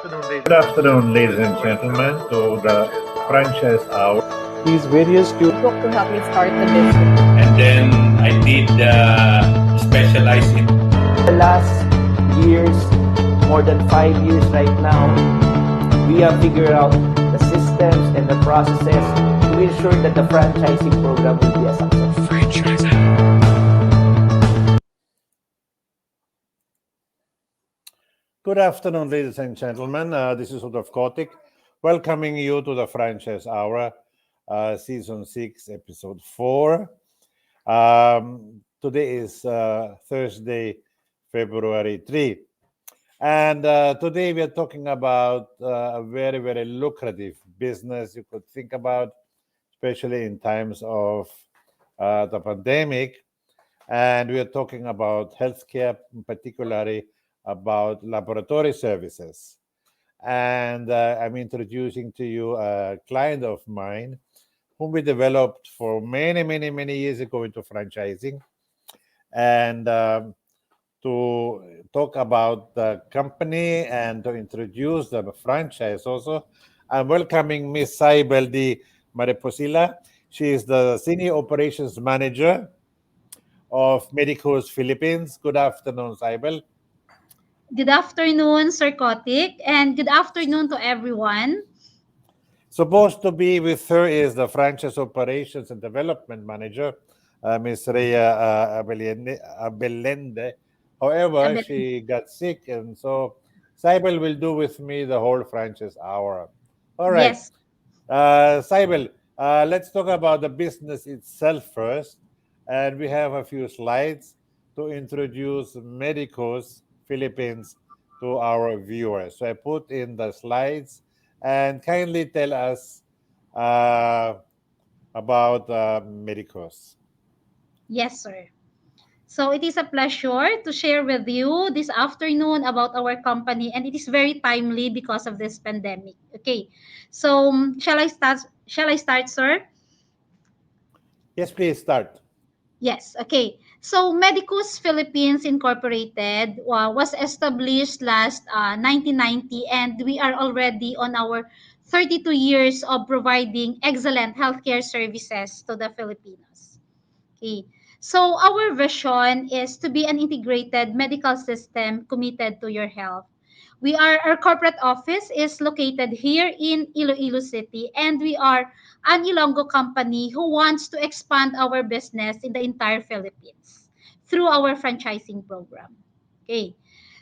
Good afternoon, ladies and gentlemen, to the franchise hour. These videos to book to help me start the business. And then I did specialize in the last years, more than 5 years right now, we have figured out the systems and the processes to ensure that the franchising program will be a success. Good afternoon, ladies and gentlemen. This is Rudolf Kotik, welcoming you to the franchise hour, season 6, episode 4. Today is Thursday, February 3. And today we are talking about a very, very lucrative business you could think about, especially in times of the pandemic. And we are talking about healthcare, particularly about laboratory services. And I'm introducing to you a client of mine whom we developed for many, many, many years ago into franchising. And to talk about the company and to introduce the franchise also, I'm welcoming Miss Cybel de Mariposilla. She is the Senior Operations Manager of Medicus Philippines. Good afternoon, Cybel. Good afternoon, Sir Kotik, and good afternoon to everyone. Supposed to be with her is the Franchise Operations and Development Manager, Ms. Rhea Abelende. However, she got sick, and so Cybel will do with me the whole franchise hour. All right. Yes. Cybel, let's talk about the business itself first. And we have a few slides to introduce Medicus Philippines to our viewers. So I put in the slides and kindly tell us about Medicus. Yes, sir. So it is a pleasure to share with you this afternoon about our company, and it is very timely because of this pandemic. Okay. So shall I start? Shall I start, sir? Yes, please start. Yes, okay. So Medicus Philippines Incorporated was established last 1990, and we are already on our 32 years of providing excellent healthcare services to the Filipinos. Okay. So our vision is to be an integrated medical system committed to your health. Our corporate office is located here in Iloilo City, and we are an Ilonggo company who wants to expand our business in the entire Philippines through our franchising program. Okay.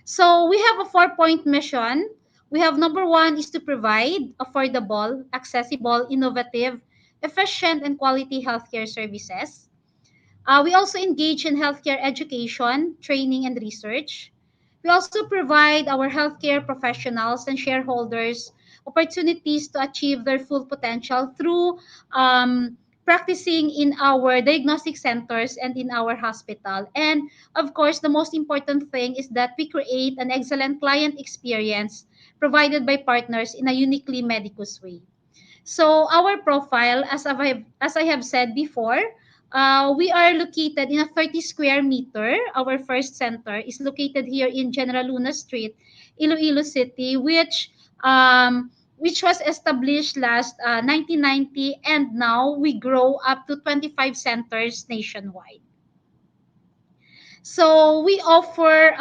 So we have a 4-point mission. We have number 1 is to provide affordable, accessible, innovative, efficient, and quality healthcare services. We also engage in healthcare education, training, and research. We also provide our healthcare professionals and shareholders opportunities to achieve their full potential through practicing in our diagnostic centers and in our hospital. And of course, the most important thing is that we create an excellent client experience provided by partners in a uniquely Medicus way. So our profile, as I have said before, we are located in a 30 square meter. Our first center is located here in General Luna Street, Iloilo City, which was established last 1990, and now we grow up to 25 centers nationwide. So we offer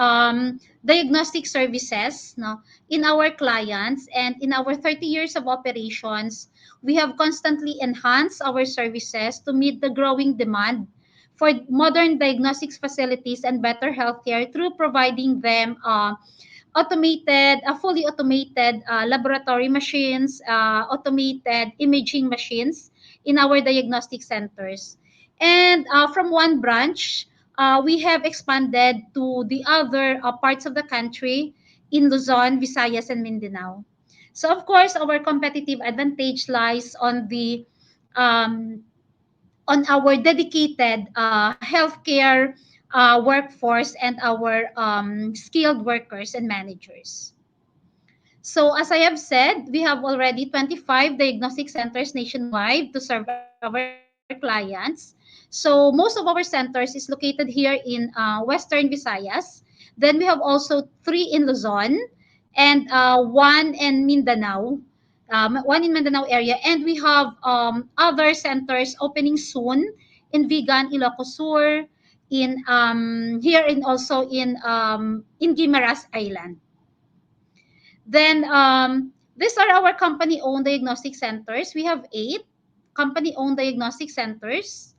diagnostic services, no, in our clients, and in our 30 years of operations, we have constantly enhanced our services to meet the growing demand for modern diagnostics facilities and better healthcare through providing them fully automated laboratory machines, automated imaging machines in our diagnostic centers. And from one branch, we have expanded to the other parts of the country in Luzon, Visayas, and Mindanao. So, of course, our competitive advantage lies um, on our dedicated healthcare workforce and our skilled workers and managers. So, as I have said, we have already 25 diagnostic centers nationwide to serve our clients. So, most of our centers is located here in Western Visayas. Then we have also 3 in Luzon, and one in Mindanao. One in Mindanao area, and we have other centers opening soon in Vigan, Ilocos Sur, in here in also in Guimaras Island. Then these are our company-owned diagnostic centers. We have 8 company-owned diagnostic centers,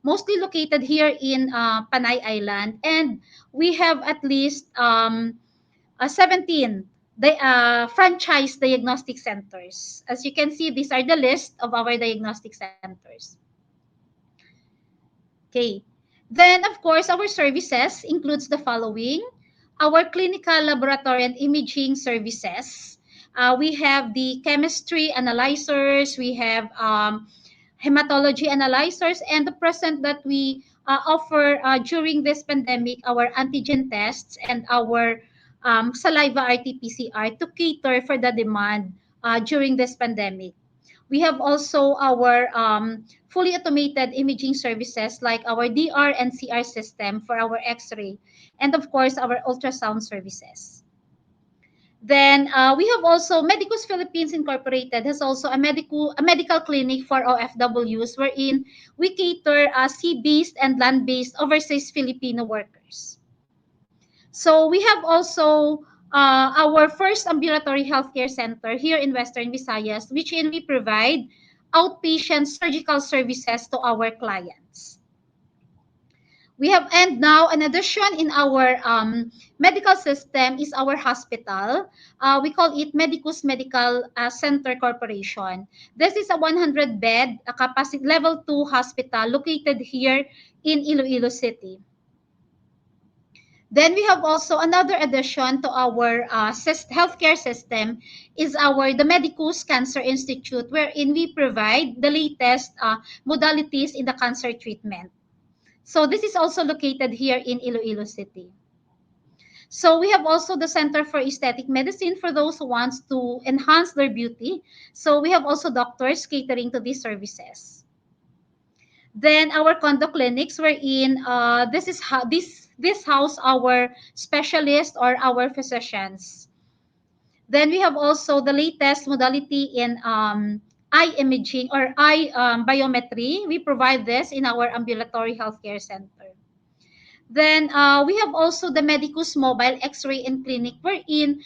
mostly located here in Panay Island, and we have at least 17 franchise diagnostic centers. As you can see, these are the list of our diagnostic centers. Okay. Then, of course, our services includes the following. Our clinical laboratory and imaging services. We have the chemistry analyzers, we have hematology analyzers, and the present that we offer during this pandemic, our antigen tests and our saliva RT-PCR to cater for the demand during this pandemic. We have also our fully automated imaging services like our DR and CR system for our X-ray, and of course our ultrasound services. Then we have also Medicus Philippines Incorporated has also a medical clinic for OFWs wherein we cater sea-based and land-based overseas Filipino workers. So we have also our first ambulatory healthcare center here in Western Visayas, which in we provide outpatient surgical services to our clients. We have, and now an addition in our medical system is our hospital. We call it Medicus Medical Center Corporation. This is a 100-bed capacity level 2 hospital located here in Iloilo City. Then we have also another addition to our healthcare system is the Medicus Cancer Institute, wherein we provide the latest modalities in the cancer treatment. So this is also located here in Iloilo City. So we have also the Center for Aesthetic Medicine for those who wants to enhance their beauty. So we have also doctors catering to these services. Then our condo clinics wherein this is how this house our specialists or our physicians. Then we have also the latest modality in eye imaging or eye biometry. We provide this in our ambulatory healthcare center. Then we have also the Medicus Mobile X-ray and Clinic wherein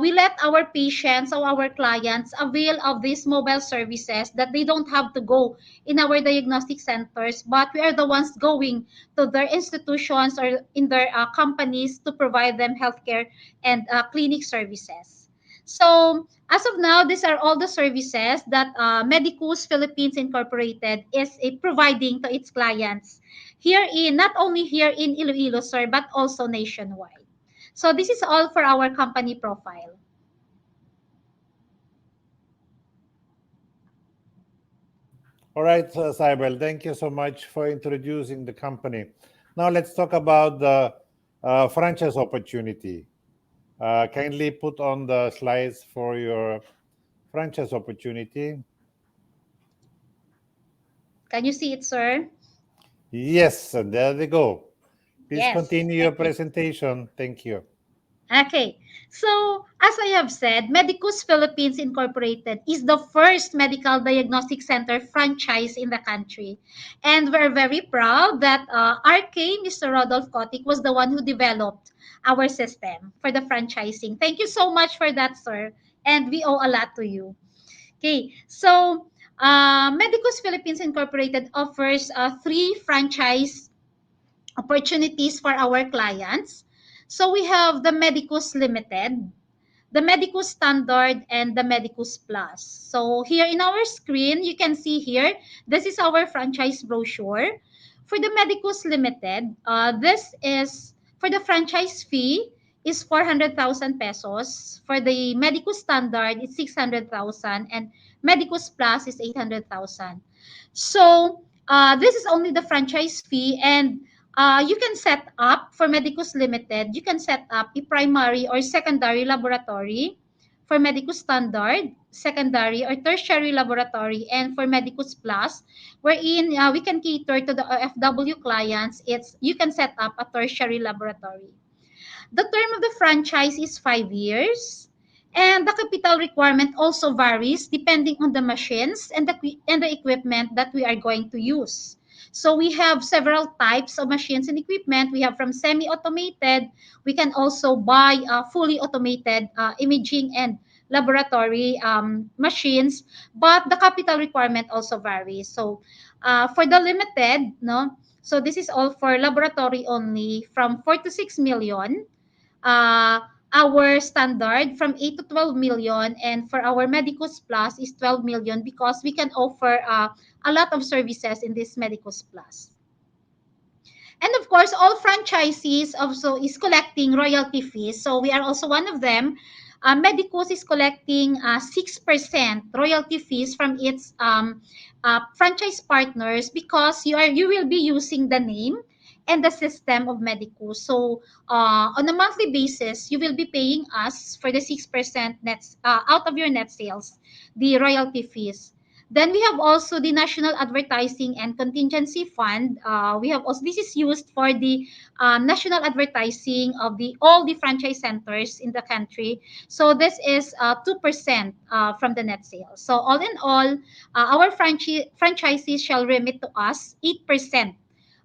we let our patients or our clients avail of these mobile services that they don't have to go in our diagnostic centers, but we are the ones going to their institutions or in their companies to provide them healthcare and clinic services. So as of now, these are all the services that Medicus Philippines Incorporated is providing to its clients here in not only here in Iloilo, sir, but also nationwide. So this is all for our company profile. All right, Cybel, thank you so much for introducing the company. Now let's talk about the franchise opportunity. Kindly put on the slides for your franchise opportunity. Can you see it, sir? Yes, and there they go. Please Yes. continue your Thank you. presentation. Thank you. Okay. So, as I have said, Medicus Philippines Incorporated is the first medical diagnostic center franchise in the country. And we're very proud that RK, Mr. Rudolf Kotik, was the one who developed our system for the franchising. Thank you so much for that, sir. And we owe a lot to you. Okay. So, Medicus Philippines Incorporated offers 3 franchise opportunities for our clients. So we have the Medicus Limited, the Medicus Standard, and the Medicus Plus. So here in our screen, you can see here, this is our franchise brochure. For the Medicus Limited, this is, for the franchise fee, is 400,000 pesos. For the Medicus Standard, it's 600,000, and Medicus Plus is 800,000. So this is only the franchise fee, and you can set up for Medicus Limited, you can set up a primary or secondary laboratory for Medicus Standard, secondary or tertiary laboratory, and for Medicus Plus, wherein we can cater to the FW clients. It's you can set up a tertiary laboratory. The term of the franchise is 5 years. And the capital requirement also varies depending on the machines and the equipment that we are going to use. So we have several types of machines and equipment. We have from semi-automated. We can also buy fully automated imaging and laboratory machines, but the capital requirement also varies. So for the limited, no, so this is all for laboratory only from 4 to 6 million. Uh, our standard from 8 to 12 million, and for our Medicus Plus is 12 million because we can offer a lot of services in this Medicus Plus. And of course, all franchisees also is collecting royalty fees. So we are also one of them. Medicus is collecting 6% royalty fees from its franchise partners because you will be using the name and the system of Medicus. So on a monthly basis, you will be paying us for the 6% net out of your net sales, the royalty fees. Then we have also the National Advertising and Contingency Fund. We have also this is used for the national advertising of the all the franchise centers in the country. So this is 2% from the net sales. So all in all, our franchisees shall remit to us 8%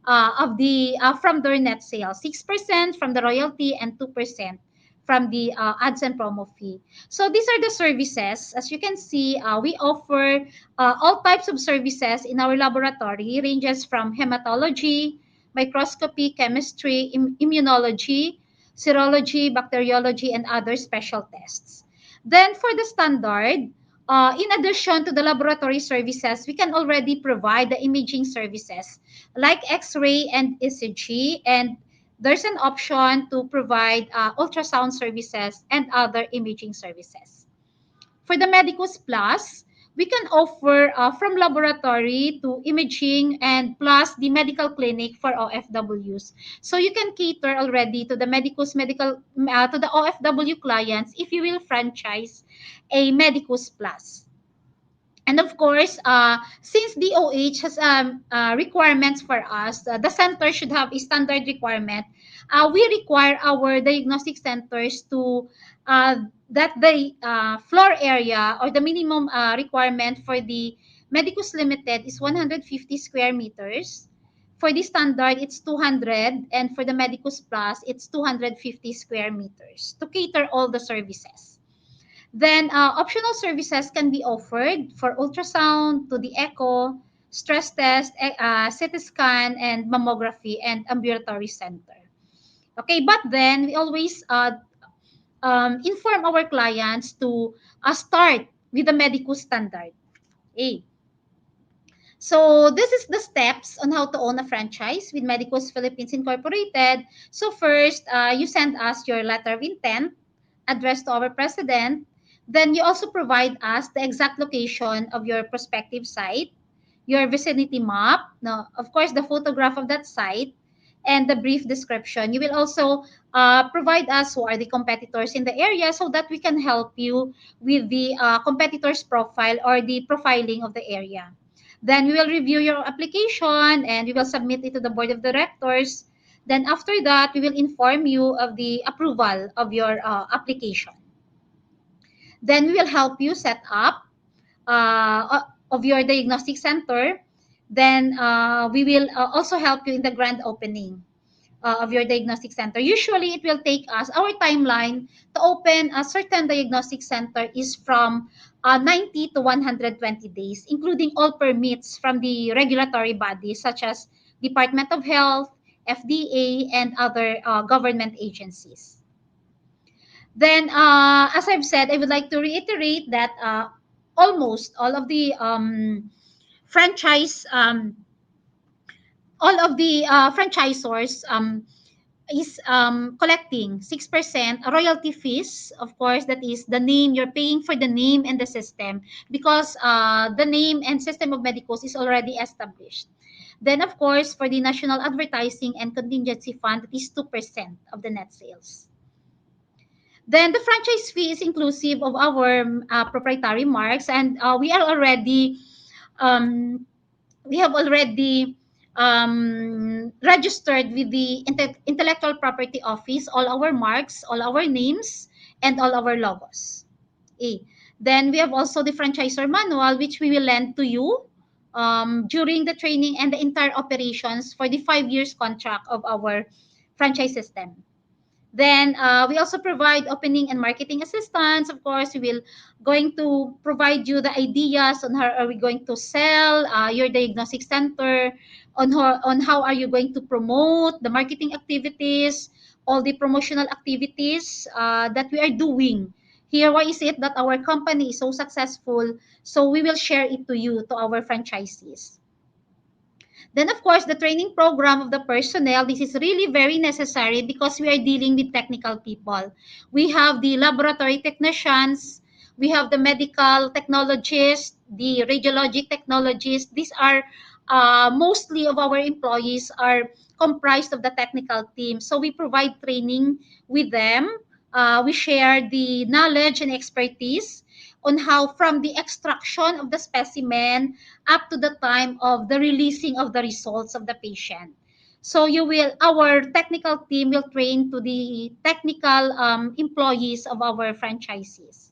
of the from their net sales, 6% from the royalty, and 2% from the ads and promo fee. So these are the services. As you can see, we offer all types of services in our laboratory, ranges from hematology, microscopy, chemistry, immunology, serology, bacteriology, and other special tests. Then for the standard, in addition to the laboratory services, we can already provide the imaging services like X-ray and ECG, and there's an option to provide ultrasound services and other imaging services. For the Medicus Plus, we can offer from laboratory to imaging and plus the medical clinic for OFWs. So you can cater already to the Medicus medical to the OFW clients if you will franchise a Medicus Plus. And of course, since DOH has requirements for us, the center should have a standard requirement. We require our diagnostic centers to that the floor area or the minimum requirement for the Medicus Limited is 150 square meters. For the standard, it's 200, and for the Medicus Plus, it's 250 square meters to cater all the services. Then optional services can be offered for ultrasound to the echo, stress test, CT scan, and mammography and ambulatory center. Okay, but then we always inform our clients to start with the Medicus standard. Okay. So this is the steps on how to own a franchise with Medicus Philippines Incorporated. So first, you send us your letter of intent addressed to our president. Then you also provide us the exact location of your prospective site, your vicinity map, no, of course, the photograph of that site, and the brief description. You will also provide us who are the competitors in the area so that we can help you with the competitors' profile or the profiling of the area. Then we will review your application and we will submit it to the board of directors. Then after that, we will inform you of the approval of your application. Then we will help you set up of your diagnostic center. Then we will also help you in the grand opening of your diagnostic center. Usually, it will take us our timeline to open a certain diagnostic center is from 90 to 120 days, including all permits from the regulatory bodies such as Department of Health, FDA, and other government agencies. Then, as I've said, I would like to reiterate that almost all of the franchise, all of the franchisors is collecting 6% royalty fees. Of course, that is the name, you're paying for the name and the system because the name and system of Medicus is already established. Then, of course, for the National Advertising and Contingency Fund, it is 2% of the net sales. Then the franchise fee is inclusive of our proprietary marks, and um, we have already registered with the Intellectual Property Office all our marks, all our names, and all our logos. SFA. Then we have also the franchisor manual, which we will lend to you during the training and the entire operations for the 5 years contract of our franchise system. Then we also provide opening and marketing assistance. Of course, we will going to provide you the ideas on how are we going to sell your diagnostic center, on how are you going to promote the marketing activities, all the promotional activities that we are doing. Here, why is it that our company is so successful? So we will share it to you, to our franchisees. Then, of course, the training program of the personnel, this is really very necessary because we are dealing with technical people. We have the laboratory technicians, we have the medical technologists, the radiologic technologists. These are mostly of our employees are comprised of the technical team. So we provide training with them. We share the knowledge and expertise on how from the extraction of the specimen up to the time of the releasing of the results of the patient. So our technical team will train to the technical employees of our franchisees.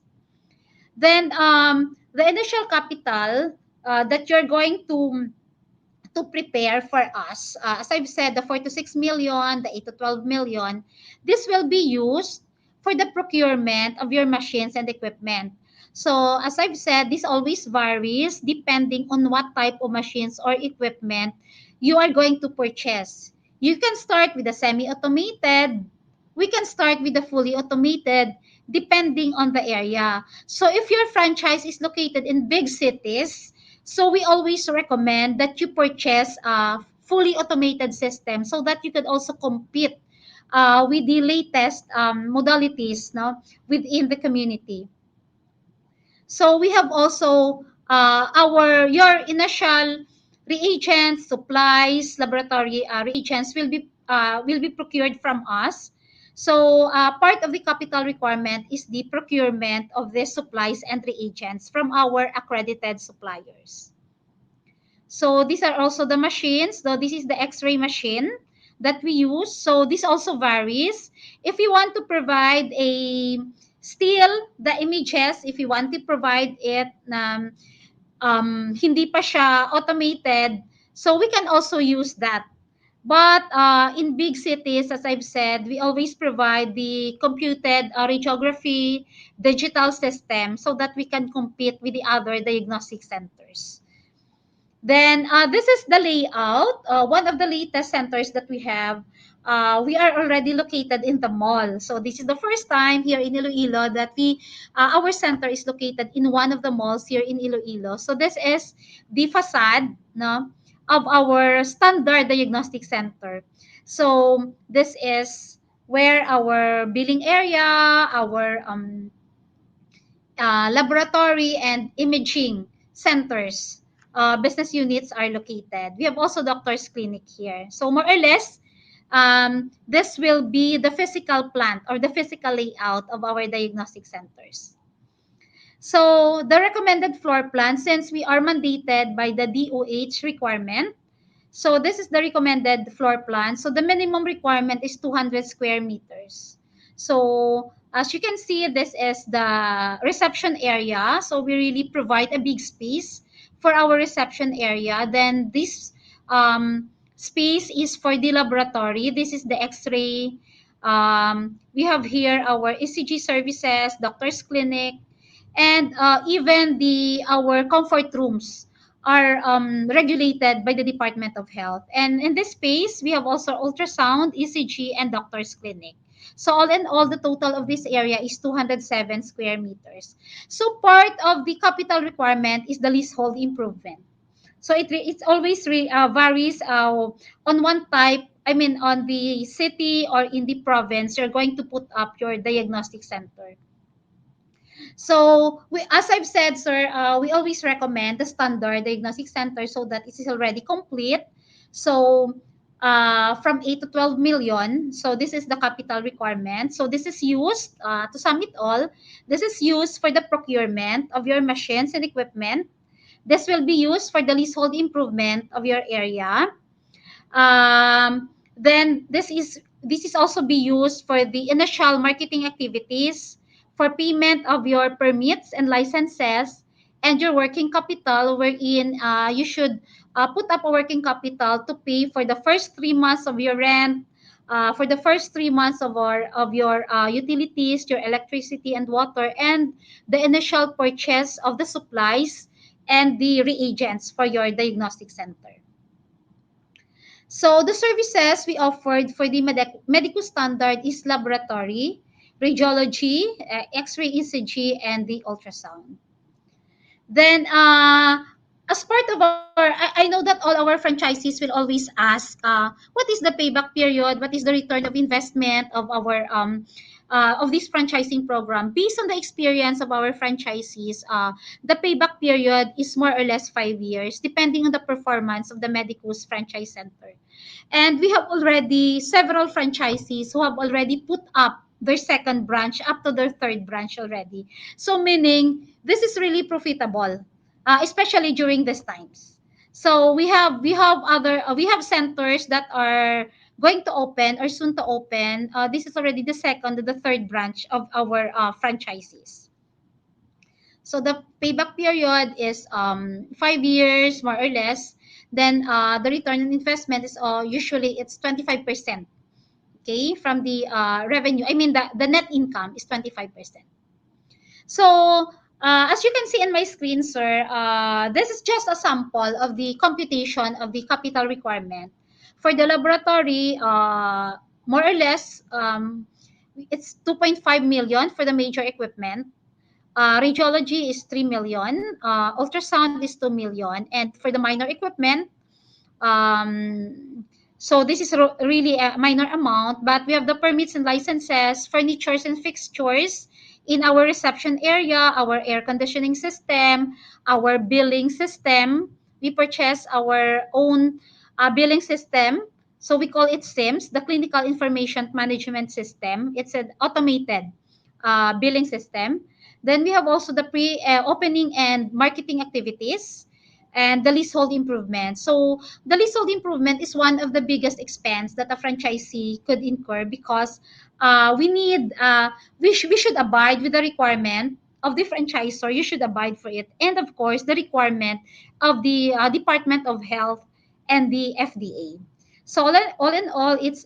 Then the initial capital that you're going to prepare for us, as I've said, the 4 to 6 million, the 8 to 12 million, this will be used for the procurement of your machines and equipment. So, as I've said, this always varies depending on what type of machines or equipment you are going to purchase. You can start with a semi-automated. We can start with the fully automated depending on the area. So, if your franchise is located in big cities, so we always recommend that you purchase a fully automated system so that you could also compete with the latest modalities, no, within the community. So we have also your initial reagents, supplies, laboratory reagents will be procured from us. So part of the capital requirement is the procurement of the supplies and reagents from our accredited suppliers. So these are also the machines. So this is the X-ray machine that we use. So this also varies. If you want to provide a still the images, if you want to provide it hindi pa siya automated, so we can also use that. But in big cities, as I've said, we always provide the computed radiography digital system so that we can compete with the other diagnostic centers. Then this is the layout. One of the latest centers that we have, we are already located in the mall. So this is the first time here in Iloilo that our center is located in one of the malls here in Iloilo. So this is the facade, no, of our standard diagnostic center. So this is where our billing area, our laboratory and imaging centers, business units are located. We have also doctor's clinic here. So more or less, this will be the physical plant or the physical layout of our diagnostic centers. So the recommended floor plan, since we are mandated by the DOH requirement, so this is the recommended floor plan. So the minimum requirement is 200 square meters. So as you can see, this is the reception area. So we really provide a big space for our reception area. Then this space is for the laboratory. This is the X-ray. We have here our ECG services, doctor's clinic, and even our comfort rooms are regulated by the Department of Health. And in this space, we have also ultrasound, ECG, and doctor's clinic. So all in all, the total of this area is 207 square meters. So part of the capital requirement is the leasehold improvement. So it always varies on one type. I mean, on the city or in the province, you're going to put up your diagnostic center. So, as I've said, sir, we always recommend the standard diagnostic center so that it is already complete. So, from 8 to 12 million, so this is the capital requirement. So, this is used, to sum it all, this is used for the procurement of your machines and equipment. This will be used for the leasehold improvement of your area. Then this is also be used for the initial marketing activities, for payment of your permits and licenses and your working capital, wherein you should put up a working capital to pay for the first 3 months of your rent, for the first 3 months of your utilities, your electricity and water, and the initial purchase of the supplies and the reagents for your diagnostic center. So the services we offered for the Medicus standard is laboratory, radiology, X-ray ECG, and the ultrasound. Then, as part of I know that all our franchisees will always ask, what is the payback period? What is the return of investment of this franchising program? Based on the experience of our franchisees, the payback period is more or less 5 years, depending on the performance of the Medicus franchise center. And we have already several franchisees who have already put up their second branch up to their third branch already. So meaning this is really profitable, especially during these times. So we have centers that are going to open or soon to open. This is already the second or the third branch of our franchises. So the payback period is 5 years more or less. Then the return on investment is usually it's 25%. Okay, from the revenue. I mean the net income is 25%. So, as you can see in my screen, sir, this is just a sample of the computation of the capital requirement. For the laboratory, more or less, it's 2.5 million for the major equipment. Radiology is 3 million. Ultrasound is 2 million. And for the minor equipment, um, so this is really a minor amount, but we have the permits and licenses, furnitures and fixtures in our reception area, our air conditioning system, our billing system. We purchase our own billing system. So we call it SIMS, the Clinical Information Management System. It's an automated billing system. Then we have also the pre-opening and marketing activities and the leasehold improvement. So the leasehold improvement is one of the biggest expense that a franchisee could incur because we need we should abide with the requirement of the franchisor. You should abide for it, and of course the requirement of the Department of Health and the FDA. So all in all, it's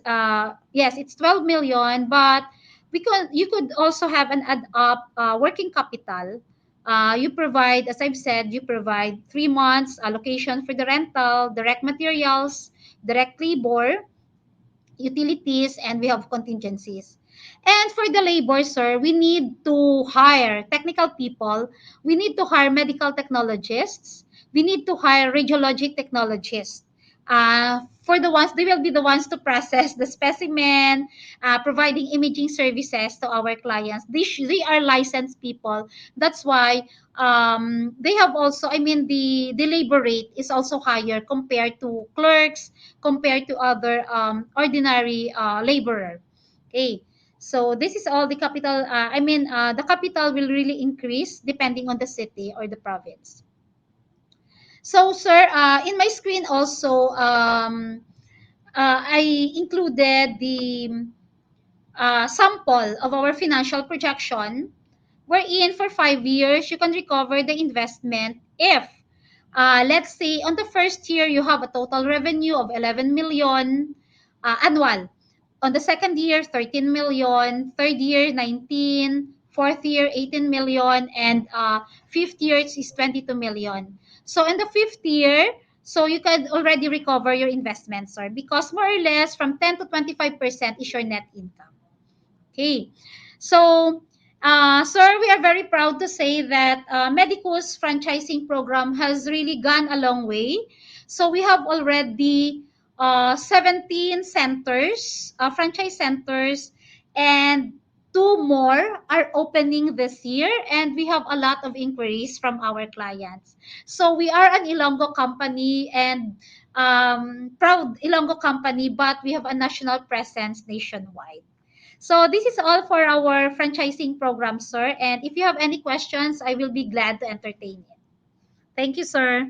yes, it's 12 million, but you could also have an add up working capital. You provide, as I've said, you provide 3 months allocation for the rental, direct materials, direct labor, utilities, and we have contingencies. And for the labor, sir, we need to hire technical people. We need to hire medical technologists. We need to hire radiologic technologists. For the ones, they will be the ones to process the specimen, providing imaging services to our clients. They are licensed people. That's why they have also, I mean, the labor rate is also higher compared to clerks, compared to other ordinary laborer. Okay. So this is all the capital. The capital will really increase depending on the city or the province. So, sir, in my screen also, I included the sample of our financial projection, wherein for 5 years you can recover the investment if, let's say, on the first year you have a total revenue of 11 million annual. On the second year, 13 million. Third year, 19. Fourth year, 18 million. And fifth year is 22 million. So in the fifth year, so you can already recover your investment, sir, because more or less from 10 to 25% is your net income. Okay. So, sir, we are very proud to say that Medicus franchising program has really gone a long way. So we have already 17 centers, franchise centers, and two more are opening this year. And we have a lot of inquiries from our clients. So we are an Ilonggo company and proud Ilonggo company, but we have a national presence nationwide. So this is all for our franchising program, sir. And if you have any questions, I will be glad to entertain it. Thank you, sir.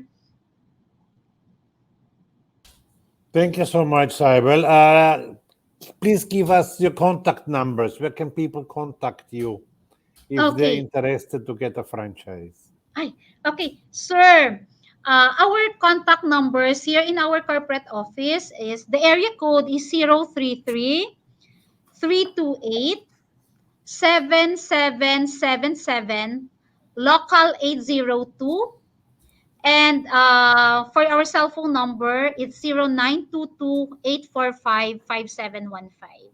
Thank you so much, Cybel. Please give us your contact numbers. Where can people contact you if they're Okay. interested to get a franchise? Ay, okay, sir. Our contact numbers here in our corporate office is the area code is 033-328-7777, local 802, and for our cell phone number, it's 0922-845-5715.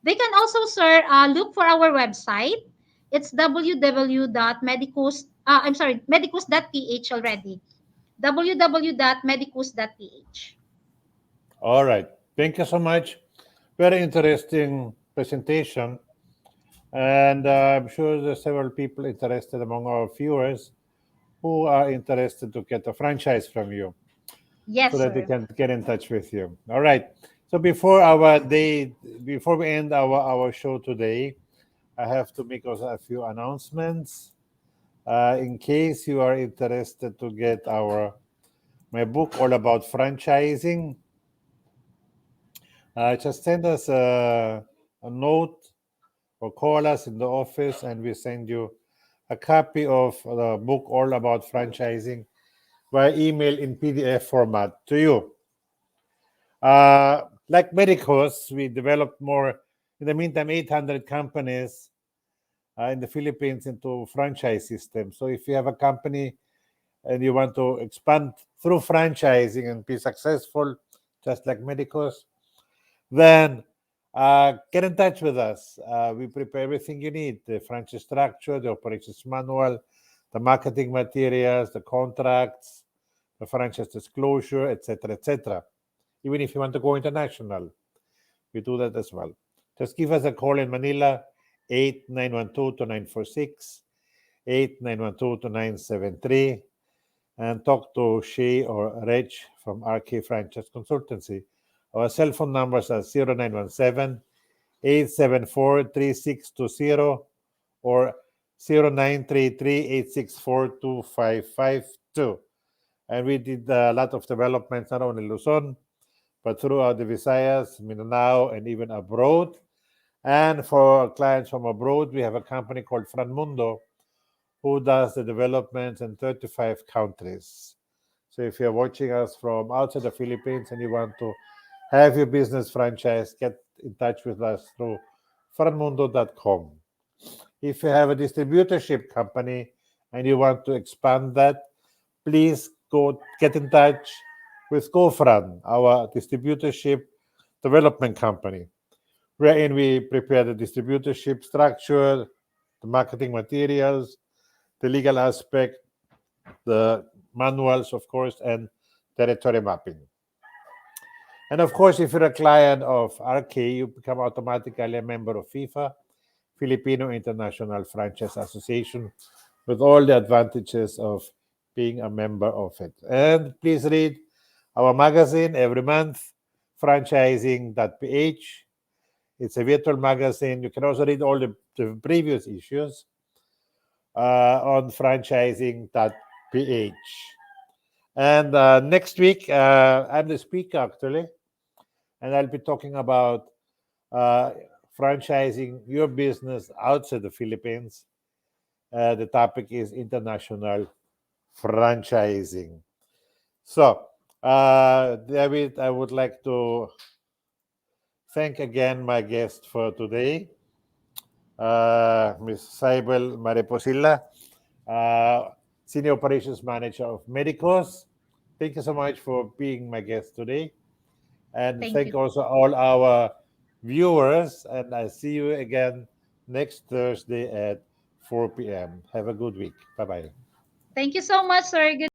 They can also, sir, look for our website. It's www.medicus, I'm sorry, medicus.ph already. www.medicus.ph. All right. Thank you so much. Very interesting presentation. And I'm sure there's several people interested among our viewers who are interested to get a franchise from you so Yes, that they sir. can get in touch with you. All right. So before we end our show today, I have to make also a few announcements. In case you are interested to get my book all about franchising, just send us a note or call us in the office, and we send you a copy of the book all about franchising via email in PDF format to you. Like Medicus, we developed more. In the meantime, 800 companies in the Philippines into franchise system. So if you have a company and you want to expand through franchising and be successful, just like Medicus, then get in touch with us. We prepare everything you need: the franchise structure, the operations manual, the marketing materials, the contracts, the franchise disclosure, etc., etc. Even if you want to go international, we do that as well. Just give us a call in Manila, 8912-2946, 8912-2973, and talk to Shay or Reg from RK Franchise Consultancy. Our cell phone numbers are 0917-874-3620 or 0933-864-2552. And we did a lot of developments not only in Luzon, but throughout the Visayas, Mindanao, and even abroad. And for clients from abroad, we have a company called Franmundo who does the developments in 35 countries. So if you're watching us from outside the Philippines and you want to have your business franchise, get in touch with us through franmundo.com. If you have a distributorship company and you want to expand that, please go get in touch with GoFran, our distributorship development company, wherein we prepare the distributorship structure, the marketing materials, the legal aspect, the manuals, of course, and territory mapping. And of course, if you're a client of RK, you become automatically a member of FIFA, Filipino International Franchise Association, with all the advantages of being a member of it. And please read our magazine every month, franchising.ph. It's a virtual magazine. You can also read all the previous issues on franchising.ph. And next week, I'm the speaker actually, and I'll be talking about uh, franchising your business outside the Philippines. The topic is international franchising. So, David, I would like to thank again my guest for today, Ms. Cybel Mariposilla, uh, Senior Operations Manager of Medicus. Thank you so much for being my guest today. And Thank thank you. also all our viewers. And I see you again next Thursday at 4 p.m. Have a good week. Bye bye. Thank you so much, sir. Good